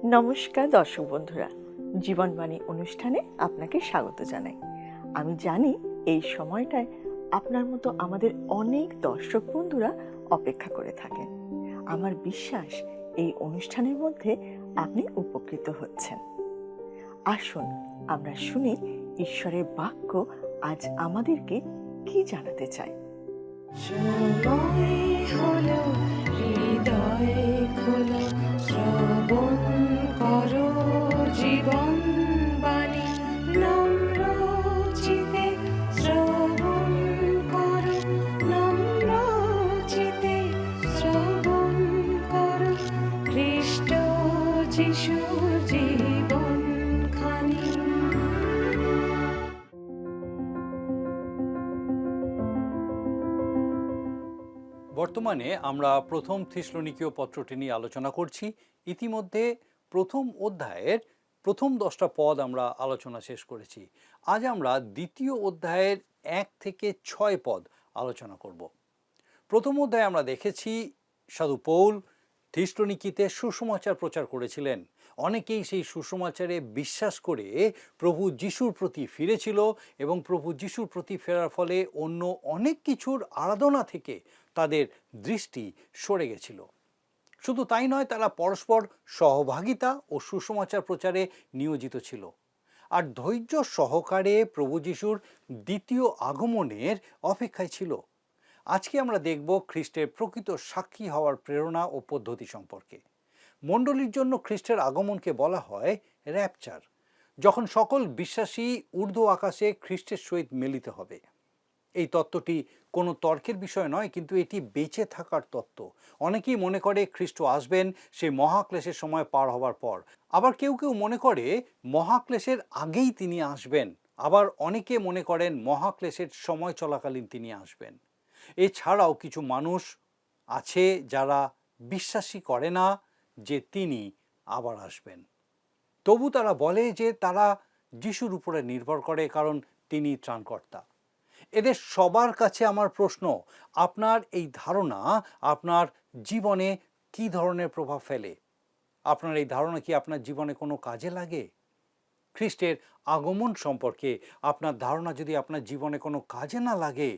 নমস্কার দর্শক বন্ধুরা, জীবনবাণী অনুষ্ঠানে আপনাকে স্বাগত জানাই। আমি জানি এই সময়টায় আপনার মতো আমাদের অনেক দর্শক বন্ধুরা অপেক্ষা করে থাকেন। আমার বিশ্বাস এই অনুষ্ঠানের মধ্যে আপনি উপকৃত হচ্ছেন। আসুন আমরা শুনি ঈশ্বরের বাক্য আজ আমাদেরকে কি জানাতে চায়। সময় হলো হৃদয় খোলো, শ্রবণ করো জীবন বাণী, নম্র চিতে শ্রবণ করো, নম্র চিতে শ্রবণ করো, খ্রিস্ট যিশুর জীবন খানি। বর্তমানে আমরা প্রথম থিসলনিকীয় পত্রটি নিয়ে আলোচনা করছি। ইতিমধ্যে প্রথম অধ্যায়ের প্রথম 10টা পদ আমরা আলোচনা শেষ করেছি। আজ আমরা দ্বিতীয় অধ্যায়ের 1 থেকে 6 পদ আলোচনা করব। প্রথম অধ্যায়ে আমরা দেখেছি সাধু পৌল থিসলনিকিতে সুসমাচার প্রচার করেছিলেন। অনেকেই সেই সুসমাচারে বিশ্বাস করে প্রভু যিশুর প্রতি ফিরেছিল এবং প্রভু যিশুর প্রতি ফেরার ফলে অন্য অনেক কিছুর আরাধনা থেকে তাদের দৃষ্টি সরে গেছিল। শুধু তাই নয়, তারা পরস্পর সহভাগিতা ও সুসমাচার প্রচারে নিয়োজিত ছিল আর ধৈর্য সহকারে প্রভু যিশুর দ্বিতীয় আগমনের অপেক্ষায় ছিল। আজকে আমরা দেখব খ্রিস্টের প্রকৃত সাক্ষী হওয়ার প্রেরণা ও পদ্ধতি সম্পর্কে। মণ্ডলীর জন্য খ্রিস্টের আগমনকে বলা হয় র্যাপচার, যখন সকল বিশ্বাসী ঊর্ধ্ব আকাশে খ্রিস্টের সহিত মিলিত হবে। এই তত্ত্বটি কোনো তর্কের বিষয় নয়, কিন্তু এটি বেঁচে থাকার তত্ত্ব। অনেকেই মনে করে খ্রিস্ট আসবেন সেই মহাক্লেশের সময় পার হওয়ার পর, আবার কেউ কেউ মনে করে মহাক্লেশের আগেই তিনি আসবেন, আবার অনেকে মনে করেন মহাক্লেশের সময় চলাকালীন তিনি আসবেন। এছাড়াও কিছু মানুষ আছে যারা বিশ্বাসই করে না যে তিনি আবার আসবেন। তবু তারা বলে যে তারা যিশুর উপরে নির্ভর করে, কারণ তিনি ত্রাণকর্তা। এদের সবার কাছে আমার প্রশ্ন, আপনার এই ধারণা আপনার জীবনে কি ধরনের প্রভাব ফেলে? আপনার এই ধারণা কি আপনার জীবনে কোনো কাজে লাগে? খ্রিস্টের আগমন সম্পর্কে আপনার ধারণা যদি আপনার জীবনে কোনো কাজে না লাগে,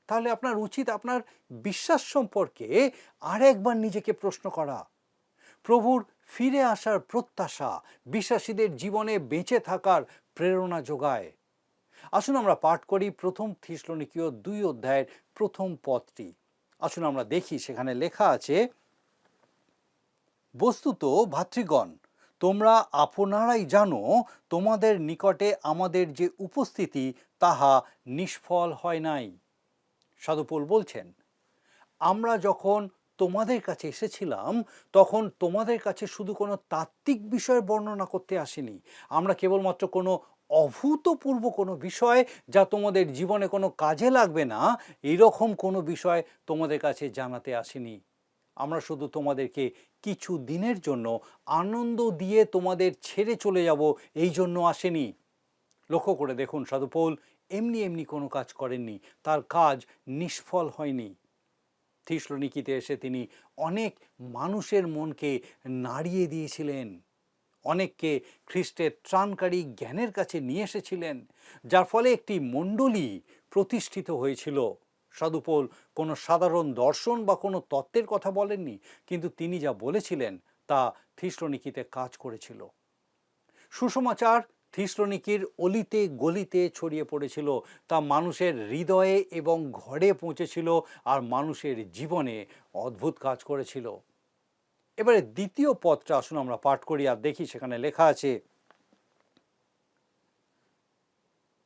তাহলে আপনার উচিত আপনার বিশ্বাস সম্পর্কে আরেকবার নিজেকে প্রশ্ন করা। প্রভুর ফিরে আসার প্রত্যাশা বিশ্বাসীদের জীবনে বেঁচে থাকার প্রেরণা যোগায়। আসুন আমরা পাঠ করি প্রথম থিসলনিকীয় 2 অধ্যায়ের প্রথম পদটি। আসুন আমরা দেখি, সেখানে লেখা আছে, বস্তুত ভাতৃগণ, তোমরা আপনারাই জানো তোমাদের নিকটে আমাদের যে উপস্থিতি তাহা নিষ্ফল হয় নাই। সাধু পৌল বলছেন, আমরা যখন তোমাদের কাছে এসেছিলাম তখন তোমাদের কাছে শুধু কোনো তাত্ত্বিক বিষয় বর্ণনা করতে আসিনি। আমরা কেবলমাত্র কোনো অভূতপূর্ব কোনো বিষয় যা তোমাদের জীবনে কোনো কাজে লাগবে না এইরকম কোনো বিষয় তোমাদের কাছে জানাতে আসিনি। আমরা শুধু তোমাদেরকে কিছু দিনের জন্য আনন্দ দিয়ে তোমাদের ছেড়ে চলে যাব এই জন্য আসেনি। লক্ষ্য করে দেখুন, সাধু পৌল এমনি এমনি কোনো কাজ করেননি, তার কাজ নিষ্ফল হয়নি। থিসলনিকিতে এসে তিনি অনেক মানুষের মনকে নাড়িয়ে দিয়েছিলেন, অনেককে খ্রিস্টের ত্রাণকারী জ্ঞানের কাছে নিয়ে এসেছিলেন, যার ফলে একটি মণ্ডলী প্রতিষ্ঠিত হয়েছিল। সাধু পৌল কোনো সাধারণ দর্শন বা কোনো তত্ত্বের কথা বলেননি, কিন্তু তিনি যা বলেছিলেন তা থিসলনিকিতে কাজ করেছিল। সুসমাচার থিসলনিকির অলিতে গলিতে ছড়িয়ে পড়েছিল, তা মানুষের হৃদয়ে এবং ঘরে পৌঁছেছিল আর মানুষের জীবনে অদ্ভুত কাজ করেছিল। এবারে দ্বিতীয় পদটা আসুন আমরা পাঠ করি আর দেখি, সেখানে লেখা আছে,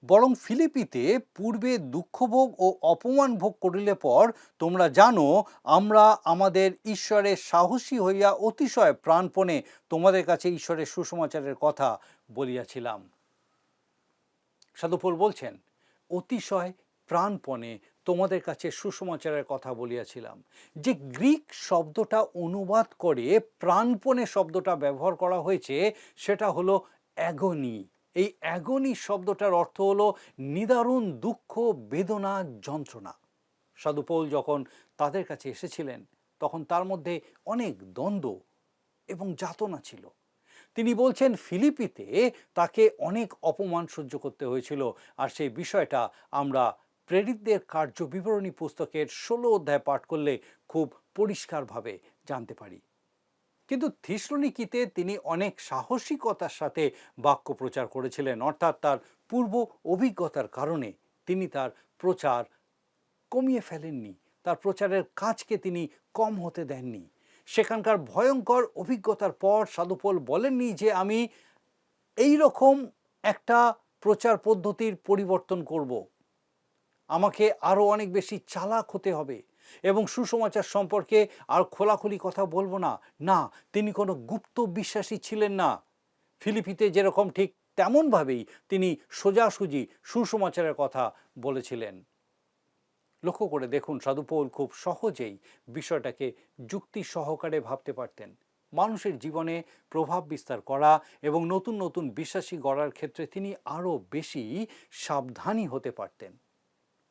বরং ফিলিপিতে পূর্বে দুঃখভোগ ও অপমান ভোগ করিলে পর তোমরা জানো আমরা আমাদের ঈশ্বরের সাহসী হইয়া অতিশয় প্রাণপণে তোমাদের কাছে ঈশ্বরের সুসমাচারের কথা বলিয়াছিলাম। সাধু পৌল বলছেন, অতিশয় প্রাণপণে তোমাদের কাছে সুসমাচারের কথা বলিয়াছিলাম। যে গ্রিক শব্দটা অনুবাদ করে প্রাণপণে শব্দটা ব্যবহার করা হয়েছে সেটা হলো অ্যাগনি। এই অ্যাগনি শব্দটার অর্থ হলো নিদারুণ দুঃখ, বেদনা, যন্ত্রণা। সাধু পৌল যখন তাদের কাছে এসেছিলেন তখন তার মধ্যে অনেক দ্বন্দ্ব এবং যাতনা ছিল। তিনি বলছেন ফিলিপিতে তাকে অনেক অপমান সহ্য করতে হয়েছিল, আর সেই বিষয়টা আমরা প্রেরিতদের কার্য বিবরণী পুস্তকের 16 অধ্যায় পাঠ করলে খুব পরিষ্কারভাবে জানতে পারি। কিন্তু থিসলনিকিতে তিনি অনেক সাহসিকতার সাথে বাক্য প্রচার করেছিলেন, অর্থাৎ তার পূর্ব অভিজ্ঞতার কারণে তিনি তার প্রচার কমিয়ে ফেলেননি, তার প্রচারের কাজকে তিনি কম হতে দেননি। সেখানকার ভয়ঙ্কর অভিজ্ঞতার পর সাধু পৌল বলেননি যে আমি এই রকম একটা প্রচার পদ্ধতির পরিবর্তন করব, আমাকে আরও অনেক বেশি চালাক হতে হবে এবং সুসমাচার সম্পর্কে আর খোলাখুলি কথা বলবো না। না, তিনি কোনো গুপ্ত বিশ্বাসী ছিলেন না। ফিলিপিতে যেরকম ঠিক তেমনভাবেই তিনি সোজাসুজি সুসমাচারের কথা বলেছিলেন। লক্ষ্য করে দেখুন, সাধু পৌল খুব সহজেই বিষয়টাকে যুক্তি সহকারে ভাবতে পারতেন। মানুষের জীবনে প্রভাব বিস্তার করা এবং নতুন নতুন বিশ্বাসী গড়ার ক্ষেত্রে তিনি আরও বেশি সাবধানী হতে পারতেন।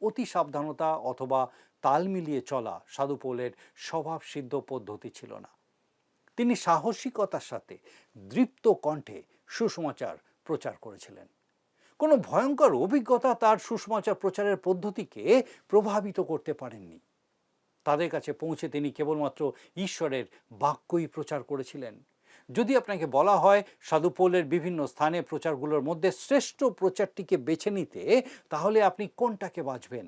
অতি সাবধানতা অথবা তাল মিলিয়ে চলা সাধু পৌলের স্বভাবসিদ্ধ পদ্ধতি ছিল না। তিনি সাহসিকতার সাথে দৃপ্ত কণ্ঠে সুসমাচার প্রচার করেছিলেন। কোনো ভয়ঙ্কর অভিজ্ঞতা তার সুসমাচার প্রচারের পদ্ধতিকে প্রভাবিত করতে পারেননি। তাদের কাছে পৌঁছে তিনি কেবলমাত্র ঈশ্বরের বাক্যই প্রচার করেছিলেন। যদি আপনাকে বলা হয় সাধু পৌলের বিভিন্ন স্থানে প্রচারগুলোর মধ্যে শ্রেষ্ঠ প্রচারটিকে বেছে নিতে, তাহলে আপনি কোনটাকে বাছবেন?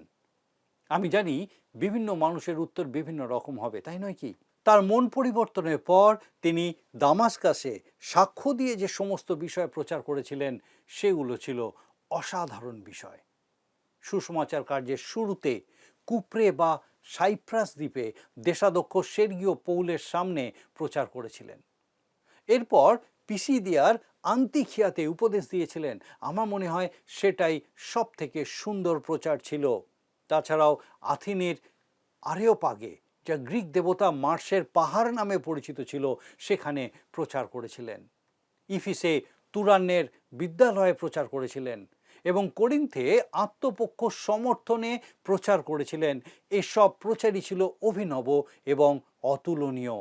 আমি জানি বিভিন্ন মানুষের উত্তর বিভিন্ন রকম হবে, তাই নয় কি? তার মন পরিবর্তনের পর তিনি দামাস্কাসে সাক্ষ্য দিয়ে যে সমস্ত বিষয় প্রচার করেছিলেন সেগুলো ছিল অসাধারণ বিষয়। সুসমাচার কার্যের শুরুতে কুপ্রে বা সাইপ্রাস দ্বীপে দেশাধ্যক্ষ সের্গীয় পৌলের সামনে প্রচার করেছিলেন। এরপর পিসিদিয়ার আন্তিখিয়াতে উপদেশ দিয়েছিলেন। আমার মনে হয় সেটাই সব থেকে সুন্দর প্রচার ছিল। তাছাড়াও আথিনের আরেওপাগে, যা গ্রিক দেবতা মার্সের পাহাড় নামে পরিচিত ছিল, সেখানে প্রচার করেছিলেন। ইফিসে তুরান্নের বিদ্যালয়ে প্রচার করেছিলেন এবং করিন্থে আত্মপক্ষ সমর্থনে প্রচার করেছিলেন। এসব প্রচারই ছিল অভিনব এবং অতুলনীয়।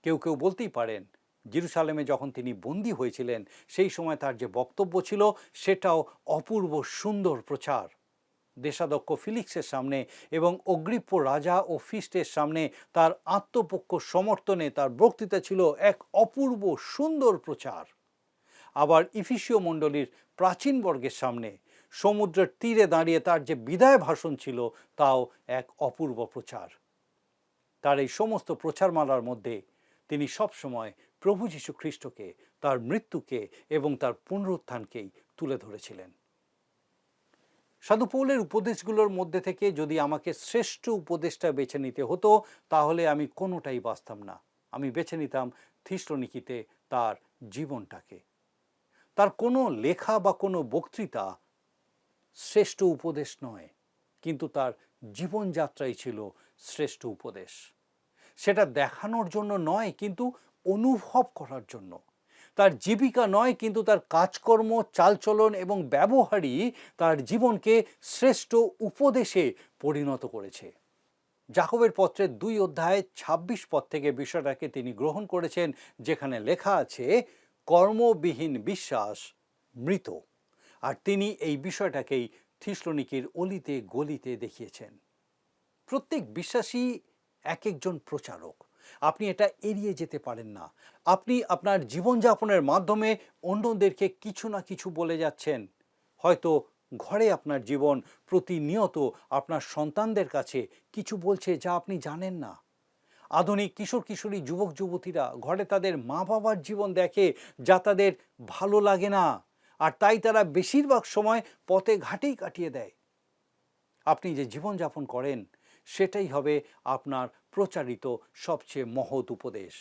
কেউ কেউ বলতেই পারেন জেরুসালেমে যখন তিনি বন্দী হয়েছিলেন সেই সময় তার যে বক্তব্য ছিল সেটাও অপূর্ব সুন্দর প্রচার। দেশাধ্যক্ষ ফিলিক্সের সামনে এবং অগ্রিপ্প রাজা ও ফিস্টের সামনে তার আত্মপক্ষ সমর্থনে তার বক্তৃতা ছিল এক অপূর্ব সুন্দর প্রচার। আবার ইফিসীয় মণ্ডলীর প্রাচীন বর্গের সামনে সমুদ্রের তীরে দাঁড়িয়ে তার যে বিদায় ভাষণ ছিল তাও এক অপূর্ব প্রচার। তার এই সমস্ত প্রচারমালার মধ্যে তিনি সবসময় প্রভু যীশু খ্রিস্টকে, তার মৃত্যুকে এবং তার পুনরুত্থানকেই তুলে ধরেছিলেন। সাধু পৌলের উপদেশগুলোর মধ্যে থেকে যদি আমাকে শ্রেষ্ঠ উপদেশটা বেছে নিতে হতো, তাহলে আমি কোনোটাই বাছতাম না। আমি বেছে নিতাম থিসলনিকিতে তার জীবনটাকে। তার কোনো লেখা বা কোনো বক্তৃতা শ্রেষ্ঠ উপদেশ নয়, কিন্তু তার জীবনযাত্রাই ছিল শ্রেষ্ঠ উপদেশ। সেটা দেখানোর জন্য নয়, কিন্তু অনুভব করার জন্য। তার জীবিকা নয়, কিন্তু তার কাজকর্ম, চালচলন এবং ব্যবহারই তার জীবনকে শ্রেষ্ঠ উপদেশে পরিণত করেছে। যাকবের পত্রের 2 অধ্যায় 26 পদ থেকে বিষয়টাকে তিনি গ্রহণ করেছেন, যেখানে লেখা আছে কর্মবিহীন বিশ্বাস মৃত। আর তিনি এই বিষয়টাকেই থিসলনিকির অলিতে গলিতে দেখিয়েছেন। প্রত্যেক বিশ্বাসী এক একজন প্রচারক। আপনি এটা এড়িয়ে যেতে পারেন না। আপনি আপনার জীবনযাপনের মাধ্যমে অন্যদেরকে কিছু না কিছু বলে যাচ্ছেন। হয়তো ঘরে আপনার জীবন প্রতিনিয়ত আপনার সন্তানদের কাছে কিছু বলছে যা আপনি জানেন না। আধুনিক কিশোর কিশোরী যুবক যুবতীরা ঘরে তাদের মা বাবার জীবন দেখে যা তাদের ভালো লাগে না, আর তাই তারা বেশিরভাগ সময় পথে ঘাটেই কাটিয়ে দেয়। আপনি যে জীবনযাপন করেন সেটাই হবে আপনার প্রচারিত সবচেয়ে মহৎ উপদেশ।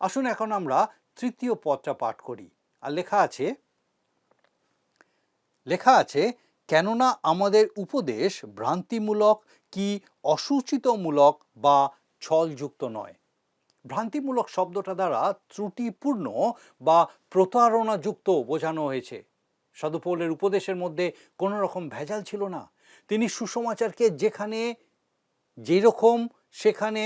আসুন এখন আমরা 3য় পদটা পাঠ করি। আর লেখা আছে কেননা আমাদের উপদেশ ভ্রান্তিমূলক কি অসূচিতমূলক বা ছলযুক্ত নয়। ভ্রান্তিমূলক শব্দটা দ্বারা ত্রুটিপূর্ণ বা প্রতারণাযুক্ত বোঝানো হয়েছে। সাধু পৌলের উপদেশের মধ্যে কোনো রকম ভেজাল ছিল না। তিনি সুসমাচারকে যেখানে যেরকম সেখানে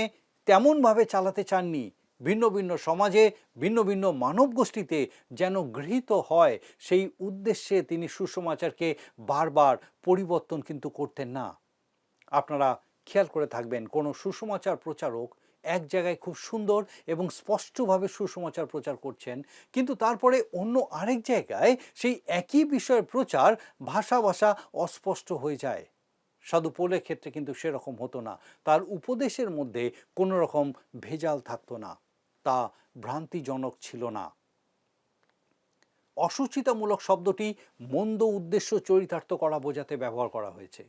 তেমনভাবে চালাতে চাননি। ভিন্ন ভিন্ন সমাজে, ভিন্ন ভিন্ন মানব গোষ্ঠীতে যেন গৃহীত হয়, সেই উদ্দেশ্যে তিনি সুসমাচারকে বারবার পরিবর্তন কিন্তু করতেন না। আপনারা খেয়াল করে থাকবেন, কোনো সুসমাচার প্রচারক এক জায়গায় খুব সুন্দর এবং স্পষ্টভাবে সুসমাচার প্রচার করছেন, কিন্তু তারপরে অন্য আরেক জায়গায় সেই একই বিষয়ের প্রচার ভাষা অস্পষ্ট হয়ে যায়। সাধু পৌলের ক্ষেত্রে কিন্তু সেরকম হতো না। তার উপদেশের মধ্যে কোনো রকম ভেজাল থাকতো না, তা ভ্রান্তিজনক ছিল না। অসুচিতামূলক শব্দটি মন্দ উদ্দেশ্য চরিতার্থ করা বোঝাতে ব্যবহার করা হয়েছে।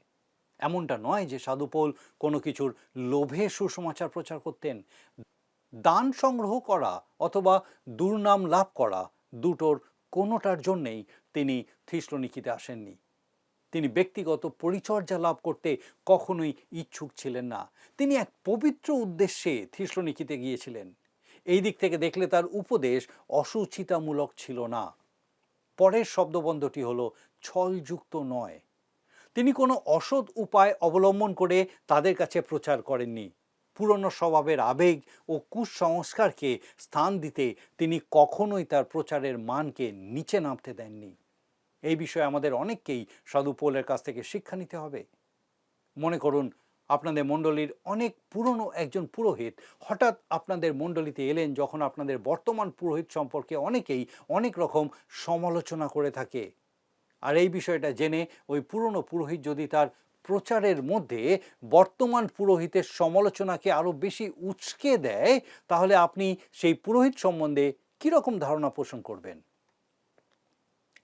এমনটা নয় যে সাধু পৌল কোনো কিছুর লোভে সুসমাচার প্রচার করতেন। দান সংগ্রহ করা অথবা দুর্নাম লাভ করা, দুটোর কোনোটার জন্যেই তিনি থিসলনিকিতে আসেননি। তিনি ব্যক্তিগত পরিচর্যা লাভ করতে কখনোই ইচ্ছুক ছিলেন না। তিনি এক পবিত্র উদ্দেশ্যে থিসলনিকিতে গিয়েছিলেন। এই দিক থেকে দেখলে তার উপদেশ অসুচিতামূলক ছিল না। পরের শব্দবন্ধটি হলো ছলযুক্ত নয়। তিনি কোনো অসৎ উপায় অবলম্বন করে তাদের কাছে প্রচার করেননি। পুরনো স্বভাবের আবেগ ও কুসংস্কারকে স্থান দিতে তিনি কখনোই তার প্রচারের মানকে নিচে নামতে দেননি। এই বিষয়ে আমাদের অনেককেই সাধু পৌলের কাছ থেকে শিক্ষা নিতে হবে। মনে করুন, আপনাদের মণ্ডলীর অনেক পুরনো একজন পুরোহিত হঠাৎ আপনাদের মণ্ডলীতে এলেন, যখন আপনাদের বর্তমান পুরোহিত সম্পর্কে অনেকেই অনেক রকম সমালোচনা করে থাকে। আর এই বিষয়টা জেনে ওই পুরনো পুরোহিত যদি তার প্রচারের মধ্যে বর্তমান পুরোহিতের সমালোচনাকে আরও বেশি উচকে দেয়, তাহলে আপনি সেই পুরোহিত সম্বন্ধে কীরকম ধারণা পোষণ করবেন?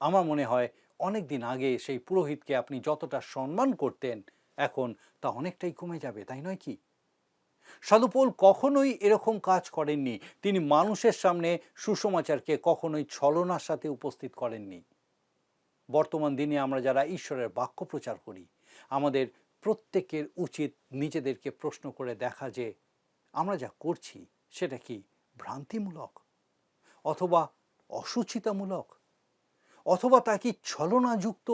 আমার মনে হয় অনেক দিন আগে সেই পুরোহিতকে আপনি যতটা সম্মান করতেন, এখন তা অনেকটাই কমে যাবে, তাই নয় কি? সাধু পৌল কখনোই এরকম কাজ করেননি। তিনি মানুষের সামনে সুসমাচারকে কখনোই ছলনার সাথে উপস্থিত করেননি। বর্তমান দিনে আমরা যারা ঈশ্বরের বাক্য প্রচার করি, আমাদের প্রত্যেকের উচিত নিজেদেরকে প্রশ্ন করে দেখা যে আমরা যা করছি সেটা কি ভ্রান্তিমূলক, অথবা অসুচিতামূলক, অথবা তা কি ছলনাযুক্ত?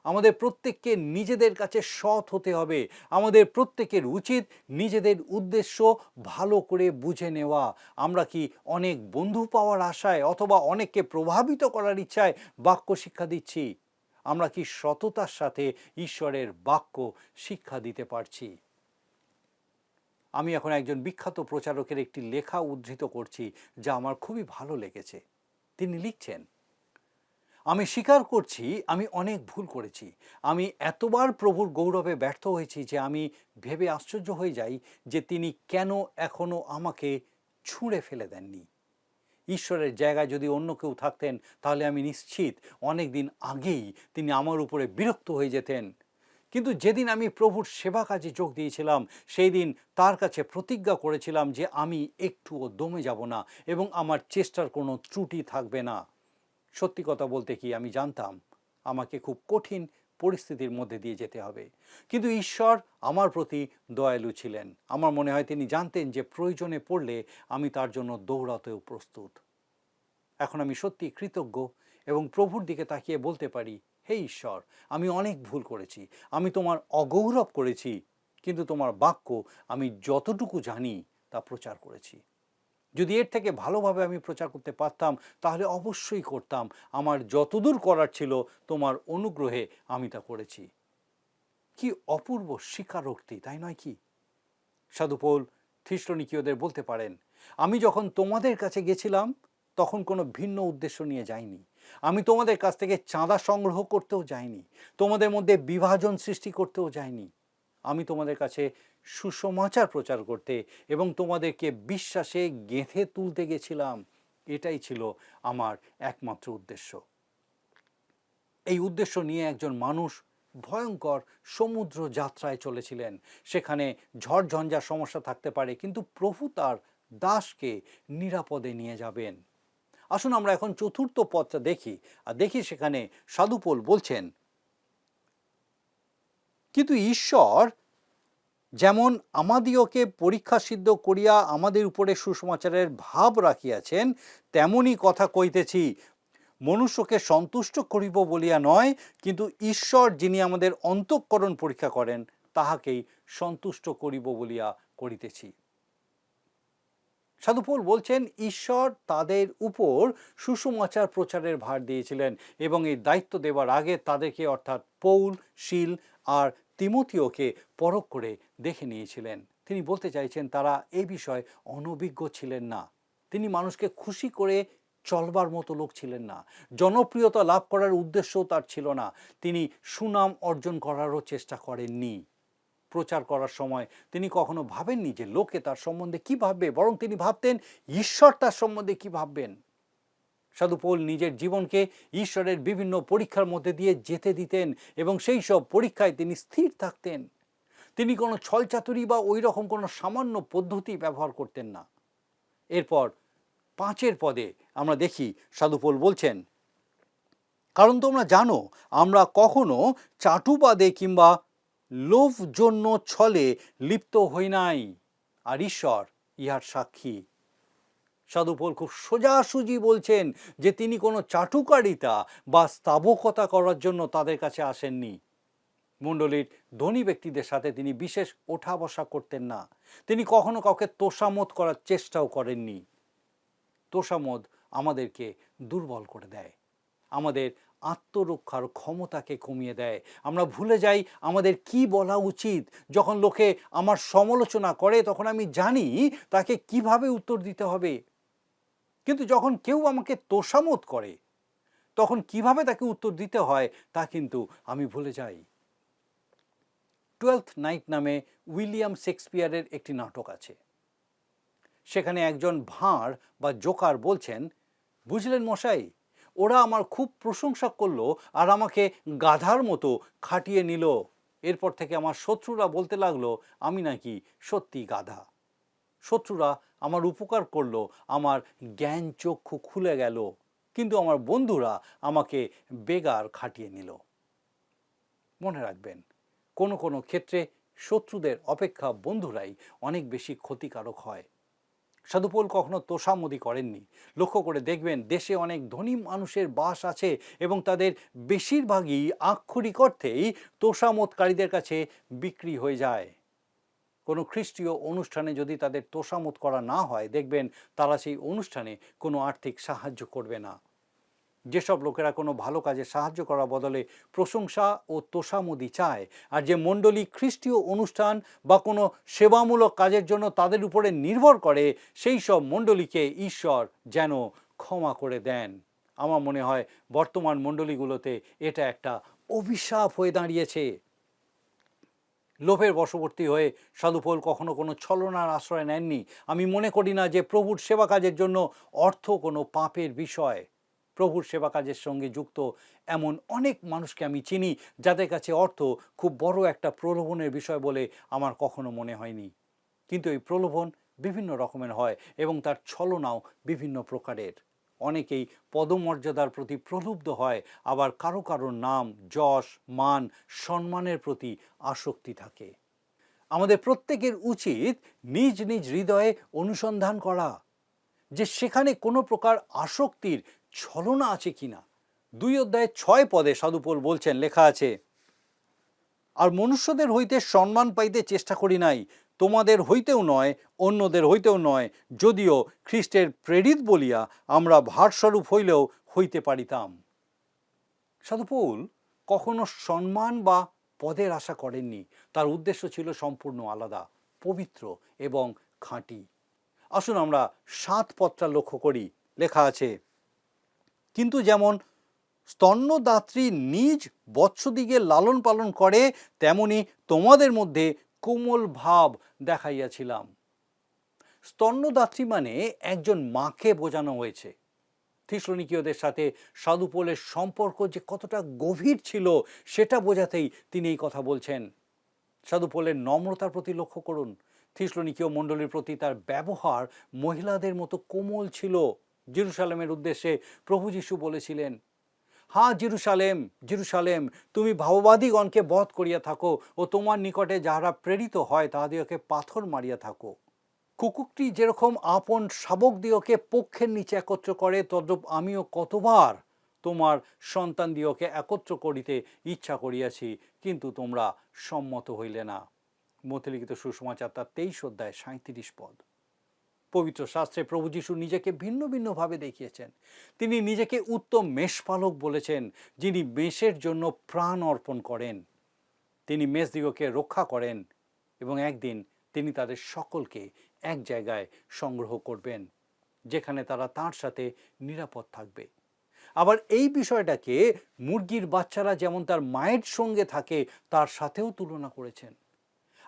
আমাদের প্রত্যেককে নিজেদের কাছে সৎ হতে হবে। আমাদের প্রত্যেকের উচিত নিজেদের উদ্দেশ্য ভালো করে বুঝে নেওয়া। আমরা কি অনেক বন্ধু পাওয়ার আশায় অথবা অনেককে প্রভাবিত করার ইচ্ছায় বাক্য শিক্ষা দিচ্ছি? আমরা কি সততার সাথে ঈশ্বরের বাক্য শিক্ষা দিতে পারছি? আমি এখন একজন বিখ্যাত প্রচারকের একটি লেখা উদ্ধৃত করছি, যা আমার খুবই ভালো লেগেছে। তিনি লিখছেন, আমি স্বীকার করছি আমি অনেক ভুল করেছি। আমি এতবার প্রভুর গৌরবে ব্যর্থ হয়েছি যে আমি ভেবে আশ্চর্য হয়ে যাই যে তিনি কেন এখনো আমাকে ছুঁড়ে ফেলে দেননি। ঈশ্বরের জায়গায় যদি অন্য কেউ থাকতেন, তাহলে আমি নিশ্চিত অনেক দিন আগেই তিনি আমার উপরে বিরক্ত হয়ে যেতেন। কিন্তু যেদিন আমি প্রভুর সেবা কাজে যোগ দিয়েছিলাম, সেই দিন তার কাছে প্রতিজ্ঞা করেছিলাম যে আমি একটুও দমে যাব না এবং আমার চেষ্টার কোনো ত্রুটি থাকবে না। সত্যি কথা বলতে কি, আমি জানতাম আমাকে খুব কঠিন পরিস্থিতির মধ্যে দিয়ে যেতে হবে, কিন্তু ঈশ্বর আমার প্রতি দয়ালু ছিলেন। আমার মনে হয় তিনি জানতেন যে প্রয়োজনে পড়লে আমি তার জন্য দৌড়াতেও প্রস্তুত। এখন আমি সত্যি কৃতজ্ঞ এবং প্রভুর দিকে তাকিয়ে বলতে পারি, হে ঈশ্বর, আমি অনেক ভুল করেছি, আমি তোমার অগৌরব করেছি, কিন্তু তোমার বাক্য আমি যতটুকু জানি তা প্রচার করেছি। যদি এর থেকে ভালোভাবে আমি প্রচার করতে পারতাম, তাহলে অবশ্যই করতাম। আমার যতদূর করার ছিল তোমার অনুগ্রহে আমি তা করেছি। কি অপূর্ব স্বীকারোক্তি, তাই নয় কি? সাধু পৌল থিসলনিকীয়দের বলতে পারেন, আমি যখন তোমাদের কাছে গেছিলাম তখন কোনো ভিন্ন উদ্দেশ্য নিয়ে যাইনি। আমি তোমাদের কাছ থেকে চাঁদা সংগ্রহ করতেও যাইনি, তোমাদের মধ্যে বিভাজন সৃষ্টি করতেও যাইনি। আমি তোমাদের কাছে সুসমাচার প্রচার করতে এবং তোমাদেরকে বিশ্বাসে গেঁথে তুলতে গেছিলাম। এটাই ছিল আমার একমাত্র উদ্দেশ্য। এই উদ্দেশ্য নিয়ে একজন মানুষ ভয়ঙ্কর সমুদ্র যাত্রায় চলেছিলেন। সেখানে ঝড়ঝঞ্ঝার সমস্যা থাকতে পারে, কিন্তু প্রভু তার দাসকে নিরাপদে নিয়ে যাবেন। আসুন আমরা এখন চতুর্থ পদটা দেখি, আর দেখি সেখানে সাধু পৌল বলছেন, কিন্তু ঈশ্বর যেমন আমাদিওকে পরীক্ষা সিদ্ধ করিয়া আমাদের উপরে সুসমাচারের ভাব রাখিয়াছেন, তেমনি কথা কইতেছি, মনুষ্যকে সন্তুষ্ট করিব বলিয়া নয়, কিন্তু ঈশ্বর যিনি আমাদের অন্তঃকরণ পরীক্ষা করেন, তাহাকেই সন্তুষ্ট করিব বলিয়া করিতেছি। সাধু পৌল বলছেন ঈশ্বর তাদের উপর সুসমাচার প্রচারের ভার দিয়েছিলেন এবং এই দায়িত্ব দেওয়ার আগে তাদেরকে অর্থাৎ পৌল, শীল আর তিমোথিওকে পরখ করে দেখে নিয়েছিলেন। তিনি বলতে চাইছেন তারা এই বিষয়ে অনভিজ্ঞ ছিলেন না। তিনি মানুষকে খুশি করে চলবার মতো লোক ছিলেন না। জনপ্রিয়তা লাভ করার উদ্দেশ্যও তার ছিল না। তিনি সুনাম অর্জন করারও চেষ্টা করেননি। প্রচার করার সময় তিনি কখনো ভাবেননি যে লোকে তার সম্বন্ধে কি ভাববে, বরং তিনি ভাবতেন ঈশ্বর তার সম্বন্ধে কি ভাববেন। সাধু পৌল নিজের জীবনকে ঈশ্বরের বিভিন্ন পরীক্ষার মধ্যে দিয়ে যেতে দিতেন এবং সেই সব পরীক্ষায় তিনি স্থির থাকতেন। তিনি কোনো ছলচাতুরি বা ওই রকম কোনো সামান্য পদ্ধতি ব্যবহার করতেন না। এরপর 5 পদে আমরা দেখি সাধু পৌল বলছেন, কারণ তোমরা জানো আমরা কখনো চাটুবাদে কিংবা লোভ জন্য ছলে লিপ্ত হই নাই, আর ঈশ্বর ইহার সাক্ষী। সাধু পৌল খুব সোজাসুজি বলছেন যে তিনি কোনো চাটুকারিতা বা স্তাবকতা করার জন্য তাদের কাছে আসেননি। মণ্ডলীর ধনী ব্যক্তিদের সাথে তিনি বিশেষ ওঠা বসা করতেন না। তিনি কখনো কাউকে তোষামোদ করার চেষ্টাও করেননি। তোষামোদ আমাদেরকে দুর্বল করে দেয়, আমাদের আত্মরক্ষার ক্ষমতাকে কমিয়ে দেয়। আমরা ভুলে যাই আমাদের কি বলা উচিত। যখন লোকে আমার সমালোচনা করে তখন আমি জানি তাকে কিভাবে উত্তর দিতে হবে, কিন্তু যখন কেউ আমাকে তোষামোদ করে তখন কিভাবে তাকে উত্তর দিতে হয় তা কিন্তু আমি ভুলে যাই। 12th নাইট নামে উইলিয়াম শেক্সপিয়ারের একটি নাটক আছে। সেখানে একজন ভাঁড় বা জোকার বলছেন, বুঝলেন মশাই, ওরা আমার খুব প্রশংসা করলো আর আমাকে গাধার মতো খাটিয়ে নিল। এরপর থেকে আমার শত্রুরা বলতে লাগলো আমি নাকি সত্যি গাধা। শত্রুরা আমার উপকার করলো, আমার জ্ঞান চক্ষু খুলে গেল, কিন্তু আমার বন্ধুরা আমাকে বেগার খাটিয়ে নিল। মনে রাখবেন, কোনো কোনো ক্ষেত্রে শত্রুদের অপেক্ষা বন্ধুরাই অনেক বেশি ক্ষতিকারক হয়। সাধু পৌল কখনো তোষামোদি করেননি। লক্ষ্য করে দেখবেন দেশে অনেক ধনী মানুষের বাস আছে এবং তাদের বেশিরভাগই আক্ষরিক অর্থেই তোষামোদকারীদের কাছে বিক্রি হয়ে যায়। কোনো খ্রিস্টীয় অনুষ্ঠানে যদি তাদের তোষামোদ করা না হয়, দেখবেন তারা সেই অনুষ্ঠানে কোনো আর্থিক সাহায্য করবে না। যেসব লোকেরা কোনো ভালো কাজে সাহায্য করার বদলে প্রশংসা ও তোষামোদি চায়, আর যে মণ্ডলী খ্রিস্টীয় অনুষ্ঠান বা কোনো সেবামূলক কাজের জন্য তাদের উপরে নির্ভর করে, সেই সব মণ্ডলীকে ঈশ্বর যেন ক্ষমা করে দেন। আমার মনে হয় বর্তমান মণ্ডলীগুলোতে এটা একটা অভিশাপ হয়ে দাঁড়িয়েছে। লোভের বশবর্তী হয়ে সাধু পৌল কখনো কোনো ছলনার আশ্রয় নেননি। আমি মনে করি না যে প্রভুর সেবা কাজের জন্য অর্থ কোনো পাপের বিষয়। প্রভুর সেবা কাজের সঙ্গে যুক্ত এমন অনেক মানুষকে আমি চিনি যাদের কাছে অর্থ খুব বড় একটা প্রলোভনের বিষয় বলে আমার কখনো মনে হয়নি। কিন্তু এই প্রলোভন বিভিন্ন রকমের হয় এবং তার ছলনাও বিভিন্ন প্রকারের। অনেকেই পদমর্যাদার প্রতি প্রলুব্ধ হয়, আবার কারো কারো নাম, যশ, মান, সম্মানের প্রতি আসক্তি থাকে। আমাদের প্রত্যেকের উচিত নিজ নিজ হৃদয়ে অনুসন্ধান করা যে সেখানে কোনো প্রকার আসক্তির ছলনা আছে কিনা। 2:6 সাধু পৌল বলছেন, লেখা আছে, আর মনুষ্যদের হইতে সম্মান পাইতে চেষ্টা করি নাই, তোমাদের হইতেও নয়, অন্যদের হইতেও নয়, যদিও খ্রিস্টের প্রেরিত বলিয়া আমরা ভারস্বরূপ হইলেও হইতে পারিতাম। সাধু পৌল কখনো সম্মান বা পদের আশা করেননি। তার উদ্দেশ্য ছিল সম্পূর্ণ আলাদা, পবিত্র এবং খাঁটি। আসুন আমরা 7 পদটা লক্ষ্য করি। লেখা আছে, কিন্তু যেমন স্তন্যদাত্রী নিজ বৎসদিগে লালন পালন করে, তেমনি তোমাদের মধ্যে কোমল ভাব দেখাইয়াছিলাম। স্তন্যদাত্রী মানে একজন মাকে বোঝানো হয়েছে। থিসলনিকীয়দের সাথে সাধু পৌলের সম্পর্ক যে কতটা গভীর ছিল সেটা বোঝাতেই তিনি এই কথা বলছেন। সাধু পৌলের নম্রতার প্রতি লক্ষ্য করুন। থিসলনিকীয় মণ্ডলীর প্রতি তার ব্যবহার মহিলাদের মতো কোমল ছিল। জেরুসালেমের উদ্দেশ্যে প্রভু যীশু বলেছিলেন, হ্যাঁ জেরুসালেম, জেরুসালেম, তুমি ভাববাদীগণকে বধ করিয়া থাকো ও তোমার নিকটে যাহারা প্রেরিত হয় তাহাদিগকে পাথর মারিয়া থাকো। কুকুরটি যেরকম আপন শাবকদিগকে পক্ষের নিচে একত্র করে, তদ্রূপ আমিও কতবার তোমার সন্তানদিগকে একত্র করিতে ইচ্ছা করিয়াছি, কিন্তু তোমরা সম্মত হইলে না। মথিলিখিত সুসমাচার তার 23 অধ্যায় 37 পদ। পবিত্র শাস্ত্রে প্রভু যীশু নিজেকে ভিন্ন ভিন্নভাবে দেখিয়েছেন। তিনি নিজেকে উত্তম মেষপালক বলেছেন, যিনি মেষের জন্য প্রাণ অর্পণ করেন। তিনি মেষদিগকে রক্ষা করেন এবং একদিন তিনি তাদের সকলকে এক জায়গায় সংগ্রহ করবেন, যেখানে তারা তার সাথে নিরাপদ থাকবে। আবার এই বিষয়টাকে মুরগির বাচ্চারা যেমন তার মায়ের সঙ্গে থাকে তার সাথেও তুলনা করেছেন।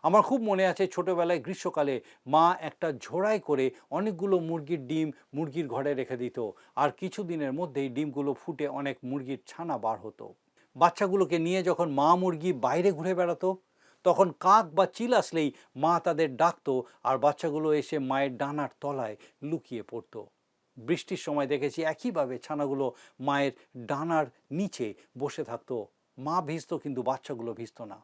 আমার খুব মনে আছে, ছোটবেলায় গ্রীষ্মকালে মা একটা ঝোড়ায় করে অনেকগুলো মুরগির ডিম মুরগির ঘরে রেখে দিত, আর কিছু দিনের মধ্যেই ডিমগুলো ফুটে অনেক মুরগির ছানা বার হতো। বাচ্চাগুলোকে নিয়ে যখন মা মুরগি বাইরে ঘুরে বেড়াতো, তখন কাক বা চিল আসলেই মা তাদের ডাকতো, আর বাচ্চাগুলো এসে মায়ের ডানার তলায় লুকিয়ে পড়তো। বৃষ্টির সময় দেখেছি একইভাবে ছানাগুলো মায়ের ডানার নিচে বসে থাকতো। মা ভিজতো কিন্তু বাচ্চাগুলো ভিজতো না।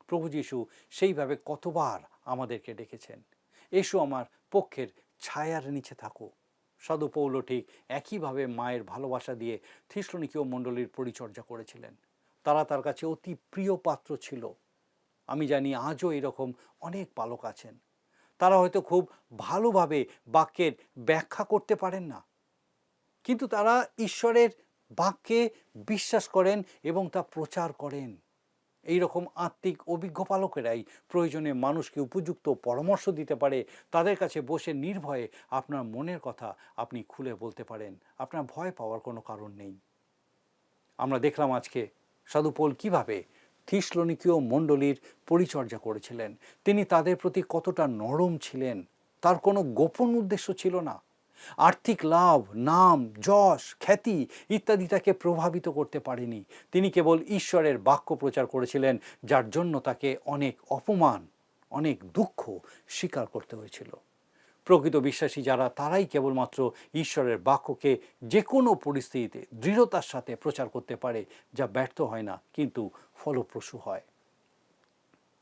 প্রভু যীশু সেইভাবে কতবার আমাদেরকে ডেকেছেন, এসো আমার পক্ষের ছায়ার নিচে থাকো। সাধু পৌল ঠিক একইভাবে মায়ের ভালোবাসা দিয়ে থিসলনিকীয় মণ্ডলীর পরিচর্যা করেছিলেন। তারা তার কাছে অতি প্রিয় পাত্র ছিল। আমি জানি আজও এরকম অনেক পালক আছেন। তারা হয়তো খুব ভালোভাবে বাক্যের ব্যাখ্যা করতে পারেন না, কিন্তু তারা ঈশ্বরের বাক্যে বিশ্বাস করেন এবং তা প্রচার করেন। এই রকম আত্মিক অভিজ্ঞ পালকেরাই প্রয়োজনে মানুষকে উপযুক্ত পরামর্শ দিতে পারে। তাদের কাছে বসে নির্ভয়ে আপনার মনের কথা আপনি খুলে বলতে পারেন। আপনার ভয় পাওয়ার কোনো কারণ নেই। আমরা দেখলাম আজকে সাধু পৌল কীভাবে থিসলনিকীয় মণ্ডলীর পরিচর্যা করেছিলেন। তিনি তাদের প্রতি কতটা নরম ছিলেন। তার কোনো গোপন উদ্দেশ্য ছিল না। আর্থিক লাভ, নাম, যশ, খ্যাতি ইত্যাদি তাকে প্রভাবিত করতে পারেনি। তিনি কেবল ঈশ্বরের বাক্য প্রচার করেছিলেন, যার জন্য তাকে অনেক অপমান, অনেক দুঃখ স্বীকার করতে হয়েছিল। প্রকৃত বিশ্বাসী যারা, তারাই কেবলমাত্র ঈশ্বরের বাক্যকে যে কোনো পরিস্থিতিতে দৃঢ়তার সাথে প্রচার করতে পারে, যা ব্যর্থ হয় না কিন্তু ফলপ্রসূ হয়।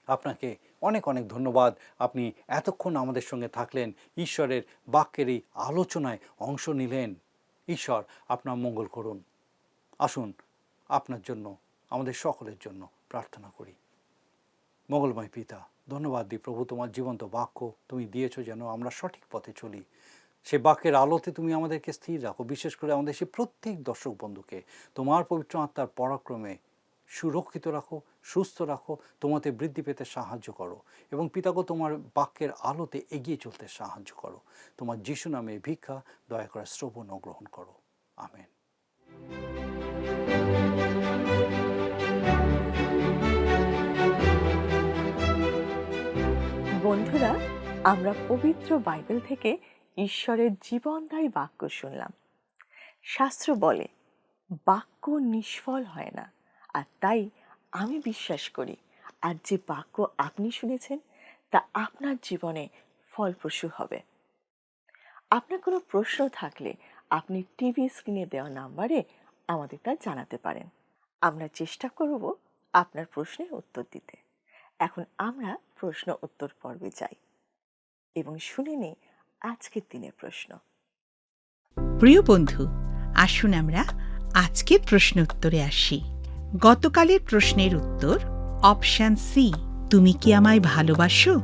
আপনাকে অনেক অনেক ধন্যবাদ। আপনি এতক্ষণ আমাদের সঙ্গে থাকলেন, ঈশ্বরের বাক্যের এই আলোচনায় অংশ নিলেন। ঈশ্বর আপনার মঙ্গল করুন। আসুন আপনার জন্য, আমাদের সকলের জন্য প্রার্থনা করি। মঙ্গলময় পিতা, ধন্যবাদ দিই প্রভু, তোমার জীবন্ত বাক্য তুমি দিয়েছো যেন আমরা সঠিক পথে চলি। সে বাক্যের আলোতে তুমি আমাদেরকে স্থির রাখো। বিশেষ করে আমাদের সে প্রত্যেক দর্শক বন্ধুকে তোমার পবিত্র আত্মার পরাক্রমে সুরক্ষিত রাখো, সুস্থ রাখো, তোমাতে বৃদ্ধি পেতে সাহায্য করো এবং পিতাগো তোমার বাক্যের আলোতে এগিয়ে চলতে সাহায্য করো। তোমার যিশু নামে ভিক্ষা দয়া করে শ্রবণ ও গ্রহণ করো। আমেন। বন্ধুরা, আমরা পবিত্র বাইবেল থেকে ঈশ্বরের জীবনদায়ী বাক্য শুনলাম। শাস্ত্র বলে বাক্য নিষ্ফল হয় না, আর তাই আমি বিশ্বাস করি আর যে বাক্য আপনি শুনেছেন তা আপনার জীবনে ফলপ্রসূ হবে। আপনার কোনো প্রশ্ন থাকলে আপনি টিভি স্ক্রিনে দেওয়া নাম্বারে আমাদের তা জানাতে পারেন। আমরা চেষ্টা করব আপনার প্রশ্নের উত্তর দিতে। এখন আমরা প্রশ্ন উত্তর পর্বে যাই এবং শুনে নিই আজকের দিনের প্রশ্ন। প্রিয় বন্ধু, আসুন আমরা আজকের প্রশ্ন উত্তরে আসি। গতকালের প্রশ্নের উত্তর অপশন সি, তুমি কি আমায় ভালোবাসো?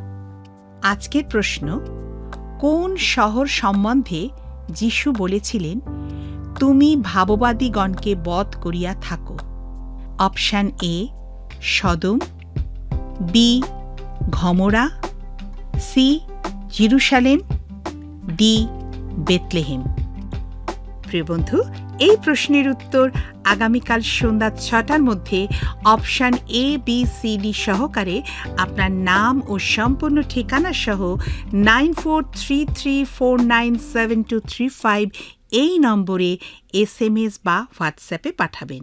আজকের প্রশ্ন, কোন শহর সম্বন্ধে যিশু বলেছিলেন, তুমি ভাববাদীগণকে বধ করিয়া থাকো? Option A Sodom, B Gomorrah, C Jerusalem, D Bethlehem. প্রিয় বন্ধু, এই প্রশ্নের উত্তর আগামীকাল সন্ধ্যা 6টার মধ্যে option A, B, C, D সহকারে আপনার নাম ও সম্পূর্ণ ঠিকানা সহ 9433497235 এই নম্বরে SMS বা হোয়াটসঅ্যাপে পাঠাবেন।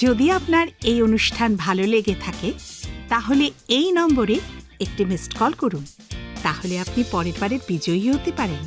যদি আপনার এই অনুষ্ঠান ভালো লেগে থাকে তাহলে এই নম্বরে একটি মিসড কল করুন। তাহলে আপনি পরের বারের বিজয়ী হতে পারেন।